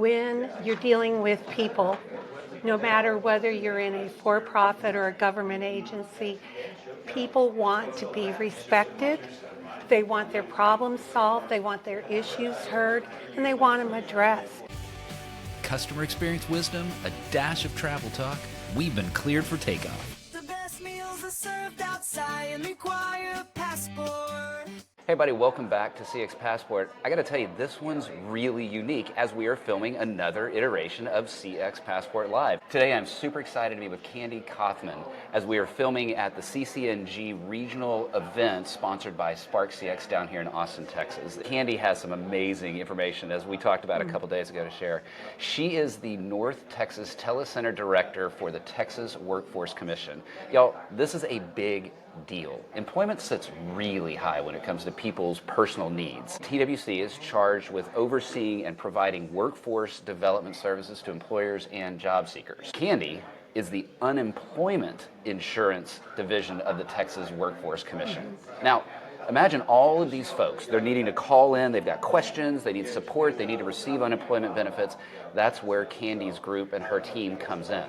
When you're dealing with people, no matter whether you're in a for-profit or a government agency, people want to be respected. They want their problems solved, they want their issues heard, and they want them addressed. Customer experience wisdom, a dash of travel talk. We've been cleared for takeoff. The best meals are served outside and require a passport. Hey everybody, welcome back to CX Passport. I gotta tell you, this one's really unique as we are filming another iteration of CX Passport Live. Today I'm super excited to be with Candy Kothmann as we are filming at the CCNG regional event sponsored by Spark CX down here in Austin, Texas. Candy has some amazing information, as we talked about a couple days ago, to share. She is the North Texas Telecenter Director for the Texas Workforce Commission. Y'all, this is a big deal. Employment sits really high when it comes to people's personal needs. TWC is charged with overseeing and providing workforce development services to employers and job seekers. Candy is the unemployment insurance division of the Texas Workforce Commission. Now, imagine all of these folks. They're needing to call in, they've got questions, they need support, they need to receive unemployment benefits. That's where Candy's group and her team comes in.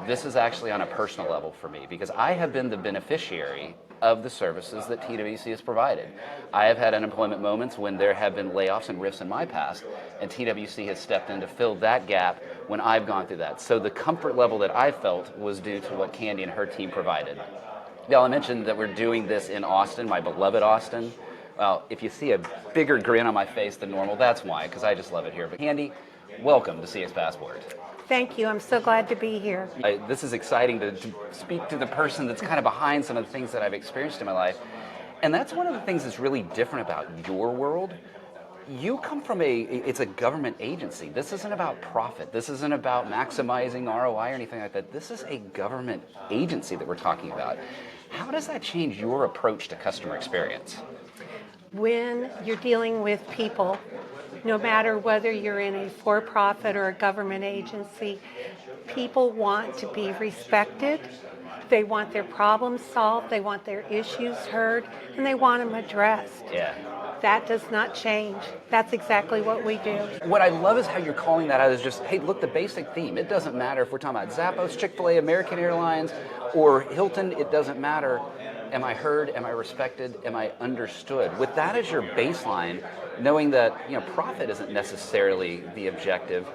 This is actually on a personal level for me because I have been the beneficiary of the services that TWC has provided. I have had unemployment moments when there have been layoffs and rifts in my past, and TWC has stepped in to fill that gap when I've gone through that. So the comfort level that I felt was due to what Candy and her team provided. Y'all, I mentioned that we're doing this in Austin, my beloved Austin. Well, if you see a bigger grin on my face than normal, that's why, because I just love it here. But Candy, welcome to CX Passport. Thank you. I'm so glad to be here. This is exciting to speak to the person that's kind of behind some of the things that I've experienced in my life. And that's one of the things that's really different about your world. You come from it's a government agency. This isn't about profit. This isn't about maximizing ROI or anything like that. This is a government agency that we're talking about. How does that change your approach to customer experience? When you're dealing with people, no matter whether you're in a for-profit or a government agency, people want to be respected. They want their problems solved, they want their issues heard, and they want them addressed. Yeah. That does not change. That's exactly what we do. What I love is how you're calling that out as just, hey, look, the basic theme. It doesn't matter if we're talking about Zappos, Chick-fil-A, American Airlines, or Hilton. It doesn't matter. Am I heard? Am I respected? Am I understood? With that as your baseline, knowing that profit isn't necessarily the objective,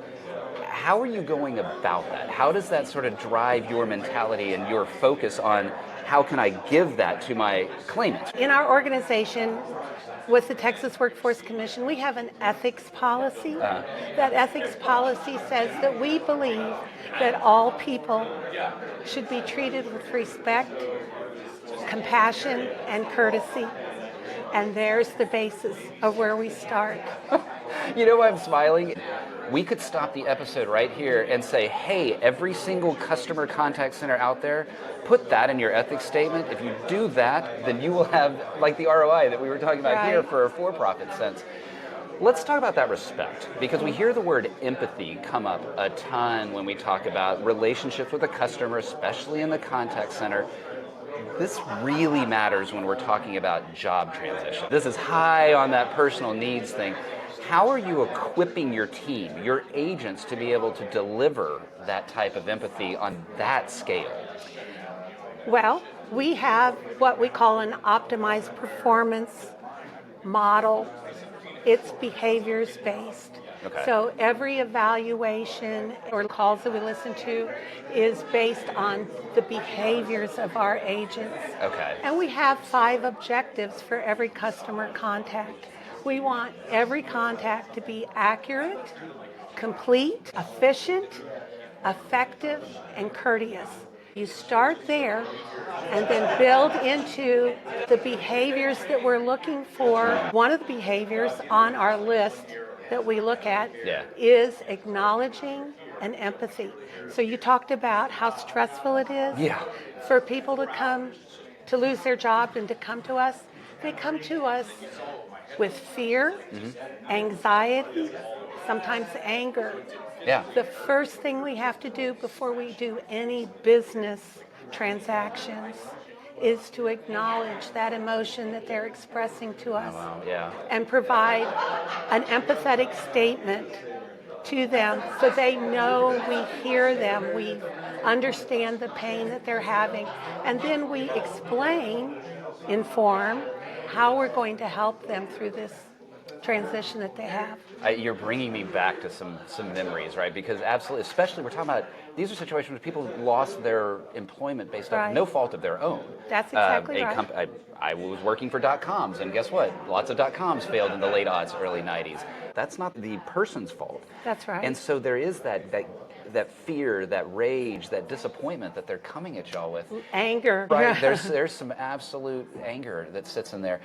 how are you going about that? How does that sort of drive your mentality and your focus on how can I give that to my claimants? In our organization, with the Texas Workforce Commission, we have an ethics policy. That ethics policy says that we believe that all people should be treated with respect, compassion, and courtesy. And there's the basis of where we start. You know why I'm smiling? We could stop the episode right here and say, hey, every single customer contact center out there, put that in your ethics statement. If you do that, then you will have like the ROI that we were talking about here for a for-profit sense. Let's talk about that respect, because we hear the word empathy come up a ton when we talk about relationships with a customer, especially in the contact center. This really matters when we're talking about job transition. This is high on that personal needs thing. How are you equipping your team, your agents, to be able to deliver that type of empathy on that scale? Well, we have what we call an optimized performance model. It's behaviors based. Okay. So every evaluation or calls that we listen to is based on the behaviors of our agents. Okay. And we have 5 objectives for every customer contact. We want every contact to be accurate, complete, efficient, effective, and courteous. You start there and then build into the behaviors that we're looking for. One of the behaviors on our list that we look at is acknowledging and empathy. So you talked about how stressful it is for people to lose their job and to come to us. They come to us with fear, anxiety, sometimes anger. Yeah. The first thing we have to do before we do any business transactions is to acknowledge that emotion that they're expressing to us and provide an empathetic statement to them so they know we hear them, we understand the pain that they're having, and then we explain, inform how we're going to help them through this transition that they have. You're bringing me back to some memories, right? Because absolutely, especially we're talking about, these are situations where people lost their employment based on no fault of their own. That's exactly right. I was working for .coms, and guess what? Lots of .coms failed in the late aughts, early 90s. That's not the person's fault. That's right. And so there is that fear, that rage, that disappointment that they're coming at y'all with. Anger. Right. There's some absolute anger that sits in there.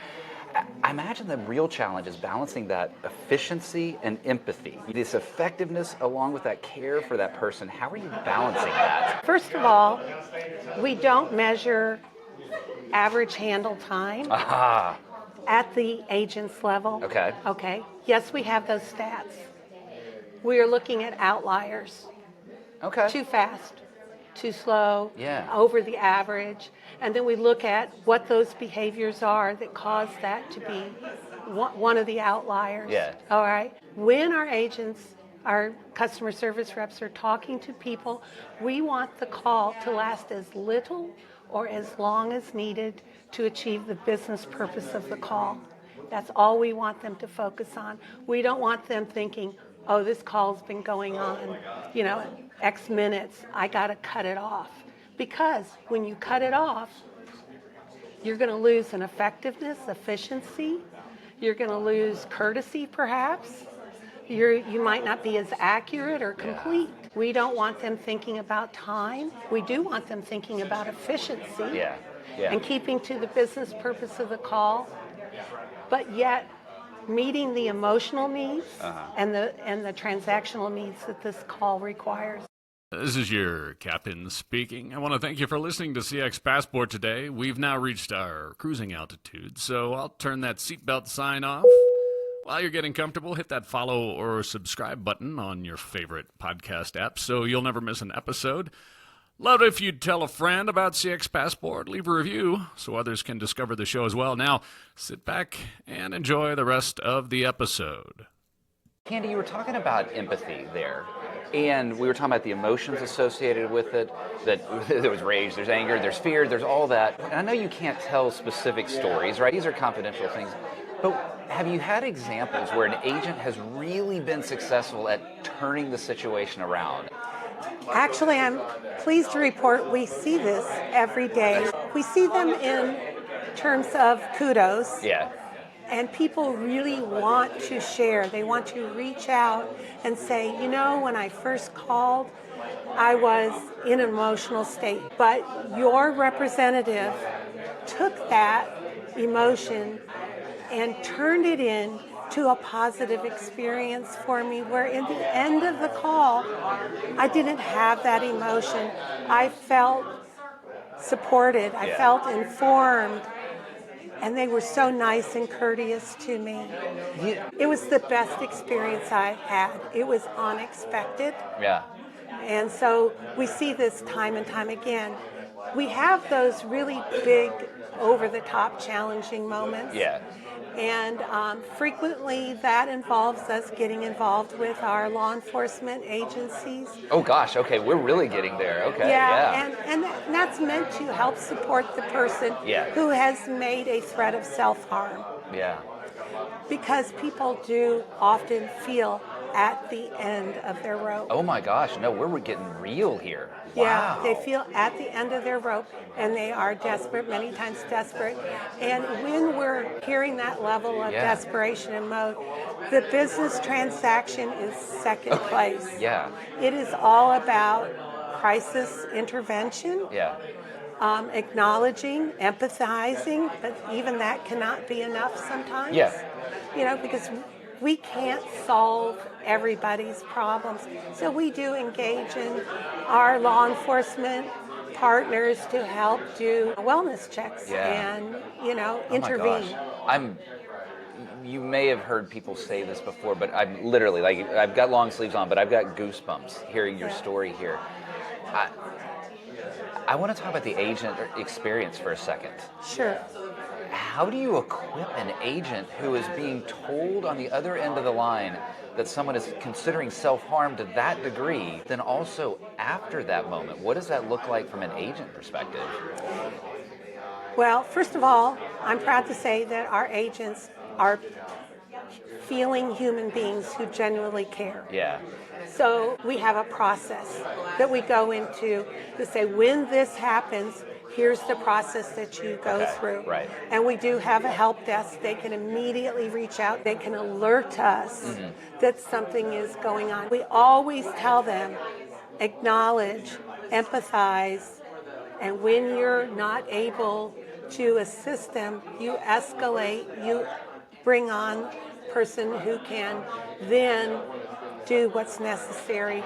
I imagine the real challenge is balancing that efficiency and empathy. This effectiveness along with that care for that person. How are you balancing that? First of all, we don't measure average handle time at the agent's level. Okay. Okay. Yes, we have those stats. We are looking at outliers. Okay. Too fast, too slow, Yeah. over the average. And then we look at what those behaviors are that cause that to be one of the outliers. Yeah. All right. When our agents, our customer service reps are talking to people, we want the call to last as little or as long as needed to achieve the business purpose of the call. That's all we want them to focus on. We don't want them thinking, oh, this call's been going on, X minutes, I got to cut it off. Because when you cut it off, you're going to lose in effectiveness, efficiency. You're going to lose courtesy, perhaps. You might not be as accurate or complete. Yeah. We don't want them thinking about time. We do want them thinking about efficiency Yeah. and keeping to the business purpose of the call, but yet meeting the emotional needs and the transactional needs that this call requires. This is your captain speaking. I want to thank you for listening to CX Passport today. We've now reached our cruising altitude, so I'll turn that seatbelt sign off. While you're getting comfortable, hit that follow or subscribe button on your favorite podcast app so you'll never miss an episode. Love it if you'd tell a friend about CX Passport. Leave a review so others can discover the show as well. Now, sit back and enjoy the rest of the episode. Candy, you were talking about empathy there. And we were talking about the emotions associated with it, that there was rage, there's anger, there's fear, there's all that. And I know you can't tell specific stories, right? These are confidential things. But have you had examples where an agent has really been successful at turning the situation around? Actually, I'm pleased to report we see this every day. We see them in terms of kudos. Yeah. And people really want to share. They want to reach out and say, when I first called, I was in an emotional state. But your representative took that emotion and turned it into a positive experience for me, where in the end of the call, I didn't have that emotion. I felt supported. I felt informed. And they were so nice and courteous to me. It was the best experience I had. It was unexpected. Yeah. And so we see this time and time again. We have those really big, over-the-top, challenging moments. Yeah. And frequently that involves us getting involved with our law enforcement agencies. Oh gosh, okay, we're really getting there. Okay, yeah. And that's meant to help support the person who has made a threat of self-harm. Yeah. Because people do often feel at the end of their rope. Oh my gosh, no, we're getting real here. Yeah, Wow. they feel at the end of their rope, and they are desperate, many times desperate. And when we're hearing that level of desperation and mode, the business transaction is second place. Yeah. It is all about crisis intervention, acknowledging, empathizing, but even that cannot be enough sometimes. Yeah. Because we can't solve everybody's problems. So we do engage in our law enforcement partners to help do wellness checks and, intervene. Oh my gosh. You may have heard people say this before, but I'm literally, I've got long sleeves on, but I've got goosebumps hearing your story here. I want to talk about the agent experience for a second. Sure. how do you equip an agent who is being told on the other end of the line that someone is considering self-harm to that degree, then also after that moment, what does that look like from an agent perspective? Well, first of all, I'm proud to say that our agents are feeling human beings who genuinely care. Yeah. So we have a process that we go into to say, when this happens, here's the process that you go Okay, through. right. And we do have a help desk. They can immediately reach out. They can alert us that something is going on. We always tell them, acknowledge, empathize, and when you're not able to assist them, you escalate, you bring on person who can then do what's necessary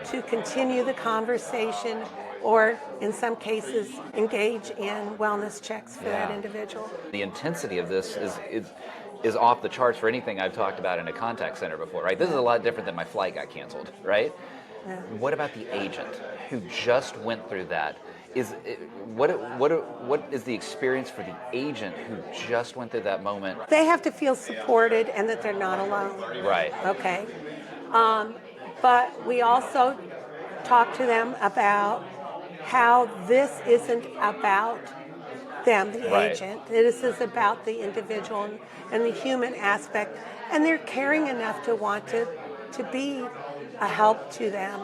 to continue the conversation, or in some cases engage in wellness checks for that individual. The intensity of this is off the charts for anything I've talked about in a contact center before, right? This is a lot different than my flight got canceled, right? Yeah. What about the agent who just went through that? What is the experience for the agent who just went through that moment? They have to feel supported and that they're not alone. Right. Okay. But we also talk to them about how this isn't about them, the Right. agent. This is about the individual and the human aspect. And they're caring enough to want to be a help to them.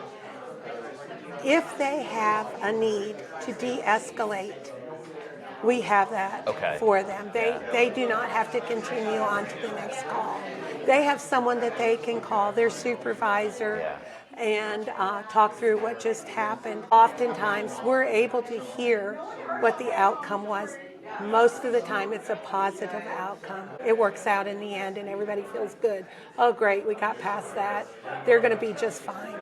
If they have a need to de-escalate, we have that for them. They do not have to continue on to the next call. They have someone that they can call, their supervisor, and talk through what just happened. Oftentimes, we're able to hear what the outcome was. Most of the time, it's a positive outcome. It works out in the end, and everybody feels good. Oh, great, we got past that. They're going to be just fine.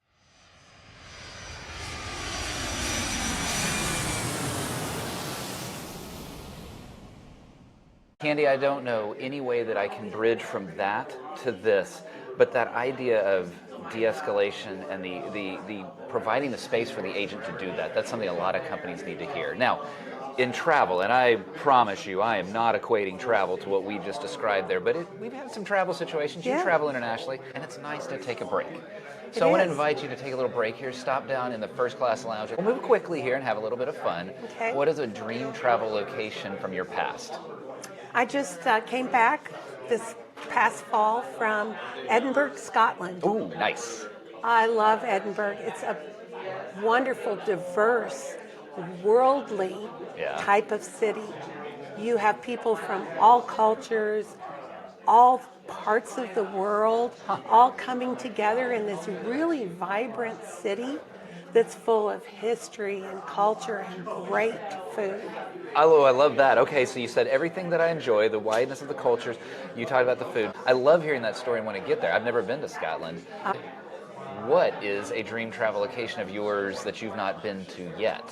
Candy, I don't know any way that I can bridge from that to this, but that idea of de-escalation and the providing the space for the agent to do that, that's something a lot of companies need to hear. Now, in travel, and I promise you, I am not equating travel to what we just described there, but we've had some travel situations. You travel internationally, and it's nice to take a break. So I want to invite you to take a little break here, stop down in the first class lounge. We'll move quickly here and have a little bit of fun. Okay. What is a dream travel location from your past? I just came back this past fall from Edinburgh, Scotland. Ooh, nice. I love Edinburgh. It's a wonderful, diverse, worldly type of city. You have people from all cultures, all parts of the world, all coming together in this really vibrant city that's full of history and culture and great food. Oh, I love that. Okay, so you said everything that I enjoy, the wideness of the cultures, you talked about the food. I love hearing that story and want to get there. I've never been to Scotland. What is a dream travel location of yours that you've not been to yet?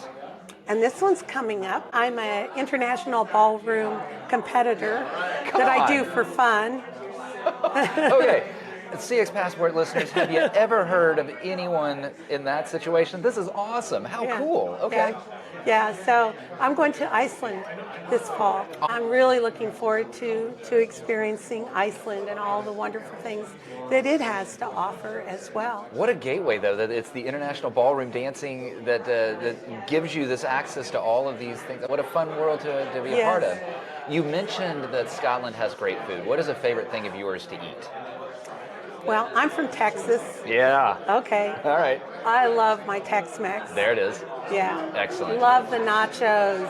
And this one's coming up. I'm an international ballroom competitor that I do for fun. Okay. CX Passport listeners, have you ever heard of anyone in that situation? This is awesome. How cool. Okay. Yeah, so I'm going to Iceland this fall. I'm really looking forward to experiencing Iceland and all the wonderful things that it has to offer as well. What a gateway, though, that it's the international ballroom dancing that gives you this access to all of these things. What a fun world to be a part of. You mentioned that Scotland has great food. What is a favorite thing of yours to eat? Well, I'm from Texas. Yeah. Okay. All right. I love my Tex-Mex. There it is. Yeah. Excellent. Love the nachos,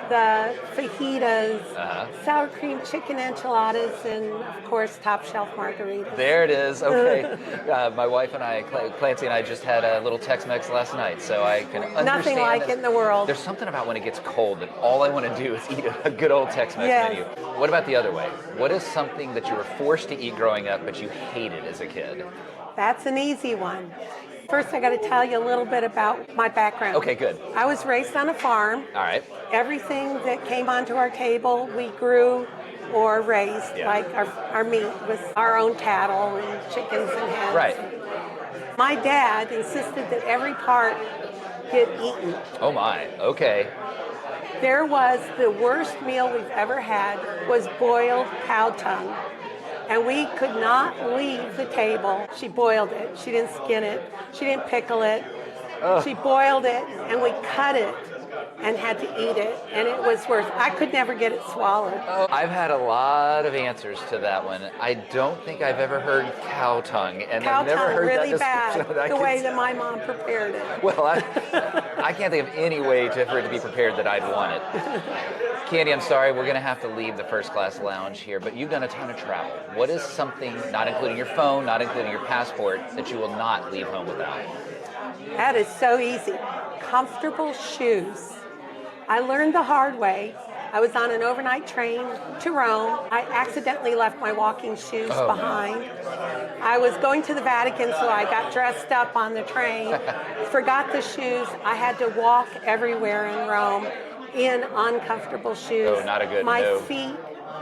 the fajitas, sour cream chicken enchiladas, and of course, top shelf margaritas. There it is. Okay. My wife and I, Clancy and I, just had a little Tex-Mex last night, so I can understand. Nothing like it in the world. There's something about when it gets cold that all I want to do is eat a good old Tex-Mex menu. What about the other way? What is something that you were forced to eat growing up, but you hated as a kid? That's an easy one. First, I got to tell you a little bit about my background. Okay, good. I was raised on a farm. All right. Everything that came onto our table, we grew or raised. Like our meat was our own cattle and chickens and hens. Right. My dad insisted that every part get eaten. Oh my. Okay. There was the worst meal we've ever had was boiled cow tongue. And we could not leave the table. She boiled it. She didn't skin it. She didn't pickle it. She boiled it, and we cut it and had to eat it. And it was worth, I could never get it swallowed. I've had a lot of answers to that one. I don't think I've ever heard cow tongue, and Cow I've never tongue, heard really that bad, description. I the can way see- that my mom prepared it. Well, I can't think of any way for it to be prepared that I'd want it. Candy, I'm sorry, we're going to have to leave the first class lounge here, but you've done a ton of travel. What is something, not including your phone, not including your passport, that you will not leave home without? That is so easy. Comfortable shoes. I learned the hard way. I was on an overnight train to Rome. I accidentally left my walking shoes behind. I was going to the Vatican, so I got dressed up on the train, forgot the shoes. I had to walk everywhere in Rome in uncomfortable shoes. Oh, not a good My no. feet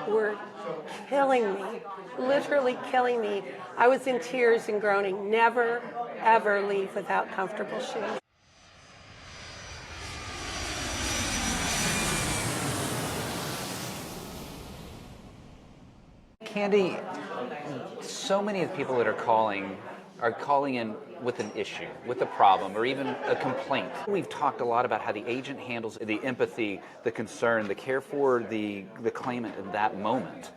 were killing me, literally killing me. I was in tears and groaning. Never, ever leave without comfortable shoes. Candy, so many of the people that are calling in with an issue, with a problem, or even a complaint. We've talked a lot about how the agent handles the empathy, the concern, the care for the claimant in that moment.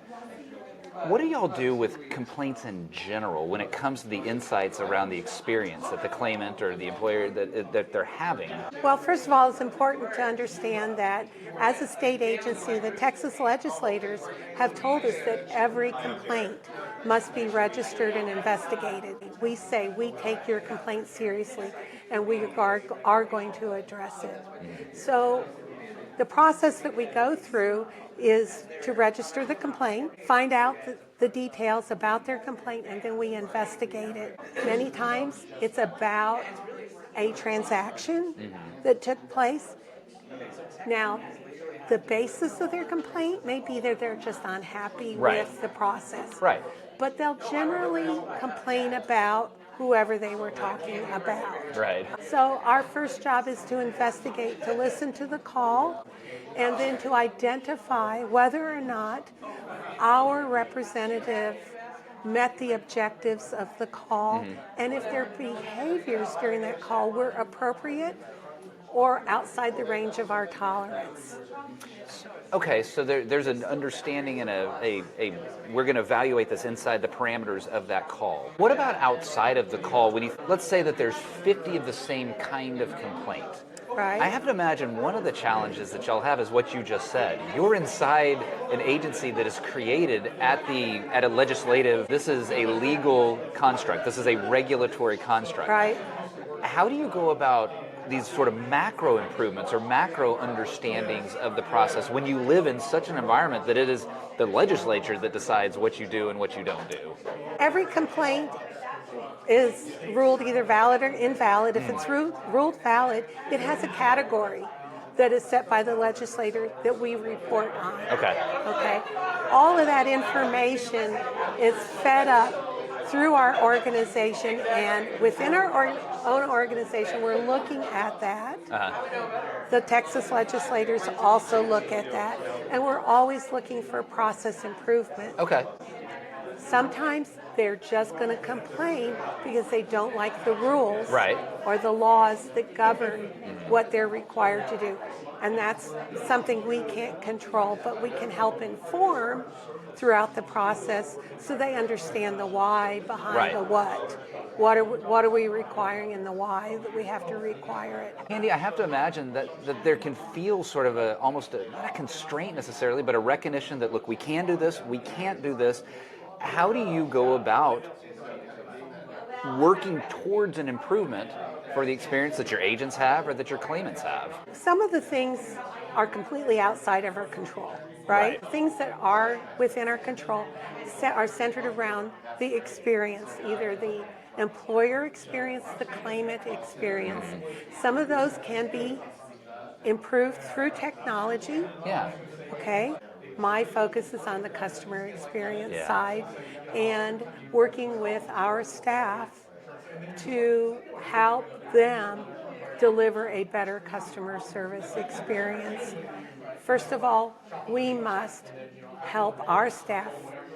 What do y'all do with complaints in general when it comes to the insights around the experience that the claimant or the employer that they're having? Well, first of all, it's important to understand that as a state agency, the Texas legislators have told us that every complaint must be registered and investigated. We say we take your complaint seriously and we are going to address it. So the process that we go through is to register the complaint, find out the details about their complaint, and then we investigate it. Many times it's about a transaction that took place. Now, the basis of their complaint may be that they're just unhappy with the process. Right. But they'll generally complain about whoever they were talking about. Right. So our first job is to investigate, to listen to the call, and then to identify whether or not our representative met the objectives of the call, and if their behaviors during that call were appropriate or outside the range of our tolerance. Okay, so there's an understanding and we're going to evaluate this inside the parameters of that call. What about outside of the call? Let's say that there's 50 of the same kind of complaint. Right. I have to imagine one of the challenges that y'all have is what you just said. You're inside an agency that is created at a legislative. This is a legal construct. This is a regulatory construct. Right. How do you go about these sort of macro improvements or macro understandings of the process when you live in such an environment that it is the legislature that decides what you do and what you don't do? Every complaint is ruled either valid or invalid. If it's ruled valid, it has a category that is set by the legislator that we report on. Okay. Okay. All of that information is fed up through our organization, and within our own organization, we're looking at that. The Texas legislators also look at that, and we're always looking for process improvement. Okay. Sometimes they're just going to complain because they don't like the rules Right. or the laws that govern what they're required to do. And that's something we can't control, but we can help inform throughout the process so they understand the why behind the what. What are we requiring and the why that we have to require it. Andy, I have to imagine that there can feel sort of not a constraint necessarily, but a recognition that, look, we can do this, we can't do this. How do you go about working towards an improvement for the experience that your agents have or that your claimants have? Some of the things are completely outside of our control, right? Things that are within our control are centered around the experience, either the employer experience, the claimant experience. Some of those can be improved through technology. Yeah. Okay. My focus is on the customer experience side and working with our staff to help them deliver a better customer service experience. First of all, we must help our staff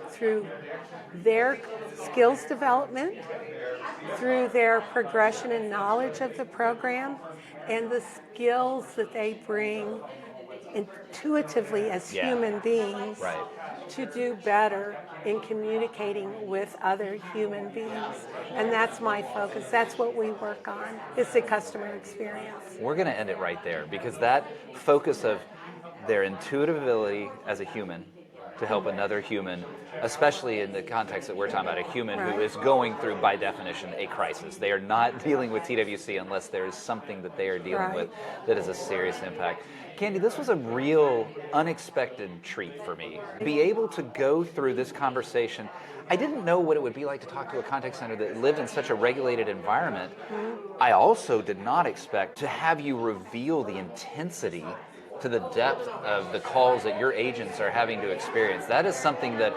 through their skills development, through their progression and knowledge of the program, and the skills that they bring intuitively as human beings to do better in communicating with other human beings. And that's my focus. That's what we work on, is the customer experience. We're going to end it right there, because that focus of their intuitive ability as a human to help another human, especially in the context that we're talking about, a human who is going through, by definition, a crisis. They are not dealing with TWC unless there is something that they are dealing with that is a serious impact. Candy, this was a real unexpected treat for me. Be able to go through this conversation. I didn't know what it would be like to talk to a contact center that lived in such a regulated environment. I also did not expect to have you reveal the intensity to the depth of the calls that your agents are having to experience. That is something that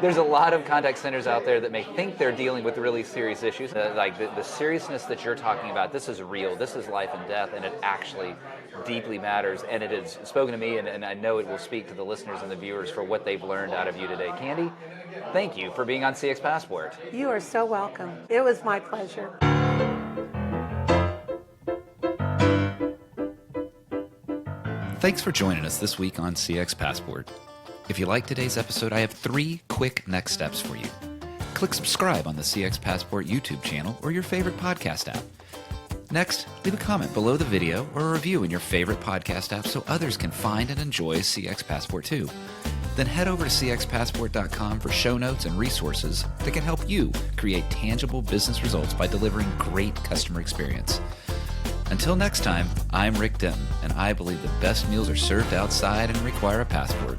there's a lot of contact centers out there that may think they're dealing with really serious issues. Like the seriousness that you're talking about, this is real, this is life and death, and it actually deeply matters, and it has spoken to me, and I know it will speak to the listeners and the viewers for what they've learned out of you today. Candy, thank you for being on CX Passport. You are so welcome. It was my pleasure. Thanks for joining us this week on CX Passport. If you liked today's episode, I have 3 quick next steps for you. Click subscribe on the CX Passport YouTube channel or your favorite podcast app. Next, leave a comment below the video or a review in your favorite podcast app so others can find and enjoy CX Passport too. Then head over to cxpassport.com for show notes and resources that can help you create tangible business results by delivering great customer experience. Until next time, I'm Rick Denton, and I believe the best meals are served outside and require a passport.